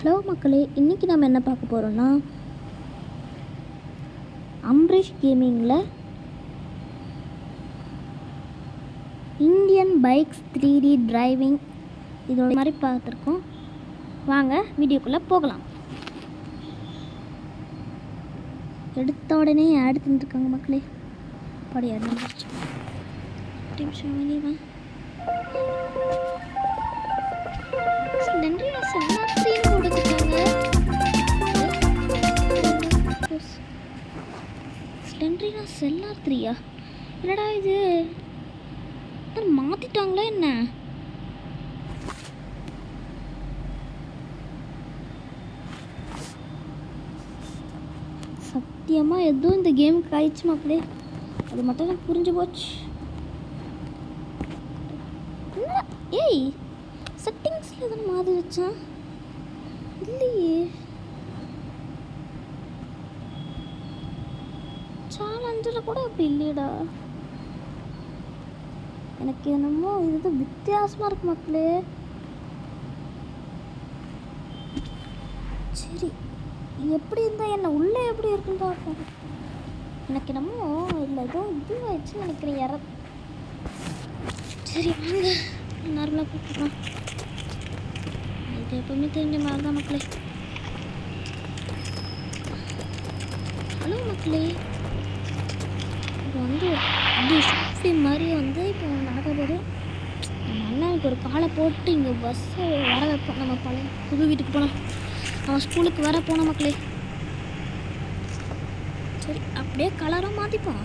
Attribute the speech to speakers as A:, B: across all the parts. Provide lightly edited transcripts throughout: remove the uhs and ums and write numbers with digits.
A: Hello மக்களே, இன்றைக்கி நம்ம என்ன பார்க்க போகிறோன்னா அம்ரீஷ் கேமிங்கில் இந்தியன் பைக்ஸ் 3D டிரைவிங் இதோட மாதிரி பார்த்துருக்கோம். வாங்க வீடியோக்குள்ளே போகலாம். எடுத்த உடனே ஆட் பண்ணிருக்காங்க மக்களே. படி ஆரம்பிச்சு நிமிஷம் வெளியே ஸ்லெண்ட்ரினா செல்லார் 3யா? என்னடா இது மாற்றிட்டாங்களா என்ன? சத்தியமாக எதுவும் இந்த கேமுக்கு ஆயிடுச்சு மக்களே. அது மட்டும் எனக்கு புரிஞ்சு போச்சு. ஏய், செட்டிங்ஸில் எதுவும் மாற்றி வச்சேன் இல்லையே. சேலஞ்சில் கூட அப்படி இல்லையடா. எனக்கு என்னமோ இது வித்தியாசமாக இருக்கு மக்களே. சரி, எப்படி இருந்தால் என்ன உள்ளே எப்படி இருக்குன்னு பார்ப்போம். எனக்கு என்னமோ இல்லை ஏதோ இது ஆயிடுச்சுன்னு நினைக்கிறேன் யார. சரி வாங்க நார்மலாக கூப்பிட்றோம். இது எப்பவுமே தெரிஞ்ச மாதிரி தான் மக்களே. ஹலோ மக்களே, இப்போ வந்து இது ஷாஃப்டி மாதிரி வந்து இப்போ நடக்க போது. நம்ம அண்ணனுக்கு ஒரு காலை போட்டு இங்கே பஸ்ஸை வர வைப்போம். நம்ம பழைய புது வீட்டுக்கு போனோம், நம்ம ஸ்கூலுக்கு வர போனோம் மக்களே. சரி, அப்படியே கலரும் மாற்றிப்போம்.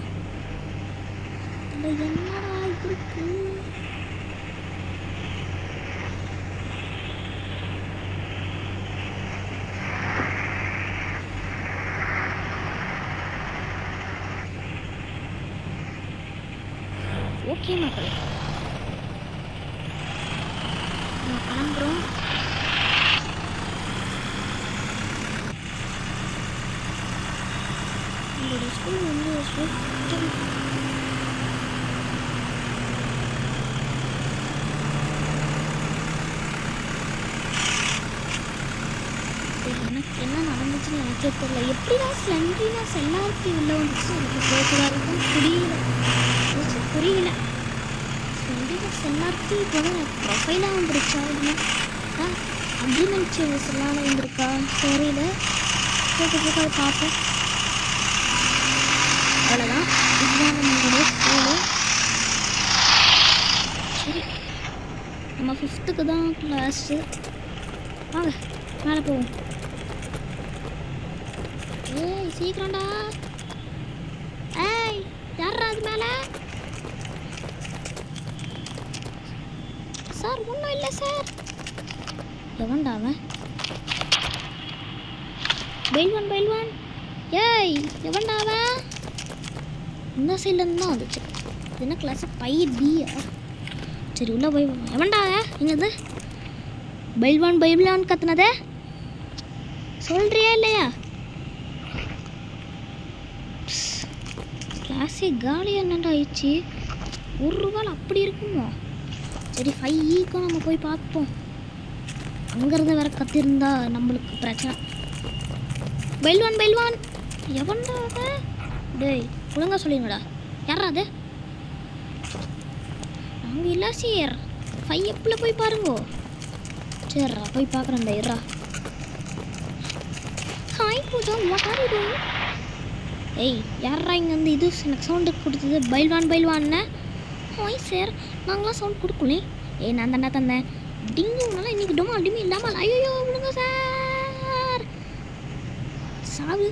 A: அதில் என்னடா இருக்கு? ஓகே மக்களே, நம்ம கிளம்புறோம். உங்களுடைய ஸ்கூல் வந்து எனக்கு என்ன நடந்துச்சுன்னு எனக்கே தெரியல. எப்படிதான் ஸ்லெண்ட்ரினா செல்லாருக்கு உள்ளே வந்துச்சு எனக்கு போகக்கூடாதுன்னு புரியல. ஸ்லெண்ட்ரினா செல்லாருக்கு இப்போ தான் எனக்கு ப்ரொஃபைலாக வந்துருச்சா இல்லை அக்ரிமெண்ட் சேஞ்சஸ் எல்லாம் வந்திருக்கா தெரியல. போட்டு அதை பார்ப்போம். அவ்வளோதான், இதுதான் நம்மளுடைய ஸ்கூலு. சரி, நம்ம 5th தான் கிளாஸு. வாங்க மேலே போவோம். ஏய் சீக்கிரம்டா. ஏய் யாரா அது மேலே? சார் ஒன்றும் இல்லை சார். எவன்டா அவன்? பைல்வான். ஏய் எவன்டா அவன்? இந்த சைட்லேருந்து தான் வந்துச்சு. என்ன கிளாஸு பையா? சரி உள்ளே போய் எவன்டா இங்கே பைல்வான் கத்துனதே சொல்கிறியா இல்லையா? கிளாஸே காலியாக என்னண்டா ஆயிடுச்சு. ஒரு வேளை அப்படி இருக்குமோ? சரி 5க்கும் நம்ம போய் பார்ப்போம். அங்கேருந்து வேற கத்திருந்தா நம்மளுக்கு பிரச்சனை. பைல்வான் எவன்டா அது? டேய் ஒழுங்கா சொல்லிடுங்கடா, யாரா அது? நாங்கள் இல்லை சார். 5 எப்படில் போய் பாருங்கோ. சரிடா போய் பார்க்குறேன்டா. இருடா. Hi Pooja, what are you doing? ஏய் யாரா இங்கே வந்து இது எனக்கு சவுண்டு கொடுத்தது? பைல்வான்னு. ஹாய் சார், நாங்களாம் சவுண்ட் கொடுக்கலே. ஏய் நான் தாண்டா தந்தேன். டிங்குனால இன்றைக்கி டொமா அடிமை இல்லாமல். ஐயோ விடுங்க சார். சாவு.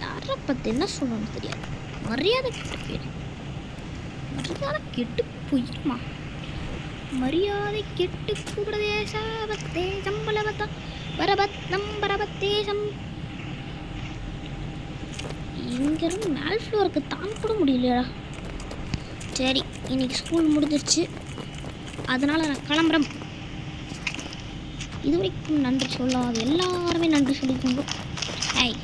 A: யாரை பற்றி என்ன சொல்லணும்னு தெரியாது. மரியாதை கெட்டு போயிடுமா? மரியாதை கெட்டு கூடதே சாபத்தே சம்பளவத்தா வரபத் நம்பரபத்தேசம். இங்கேருந்து மேல் ஃப்ளோருக்கு தாங்க கூட முடியலையா? சரி, இன்னைக்கு ஸ்கூல் முடிஞ்சிருச்சு, அதனால் நான் கிளம்புறேன். இது வரைக்கும் நன்றி சொல்லாது எல்லாருமே நன்றி சொல்லிக்கோங்க. ஐய்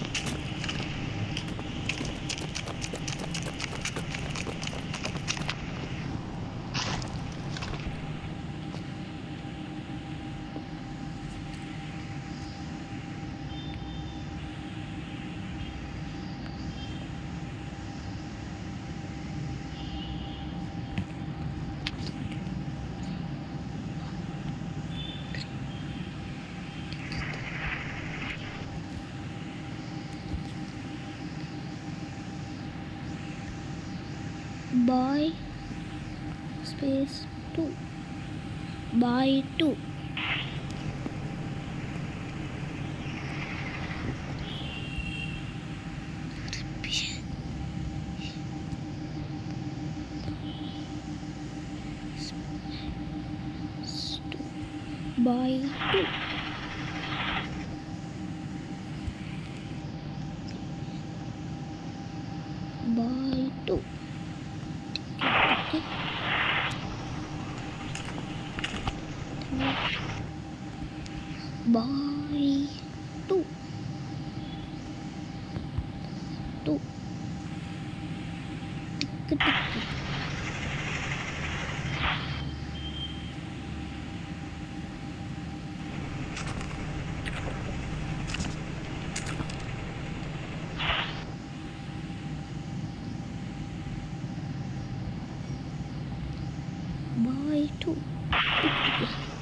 A: பாய் ஸ்பேஸ் 2 பாய் 2 பாய் 2 பாய் 2 பாய் 2 2 டிக்கு டிக்கு பாய் 2 டிக்கு டிக்கு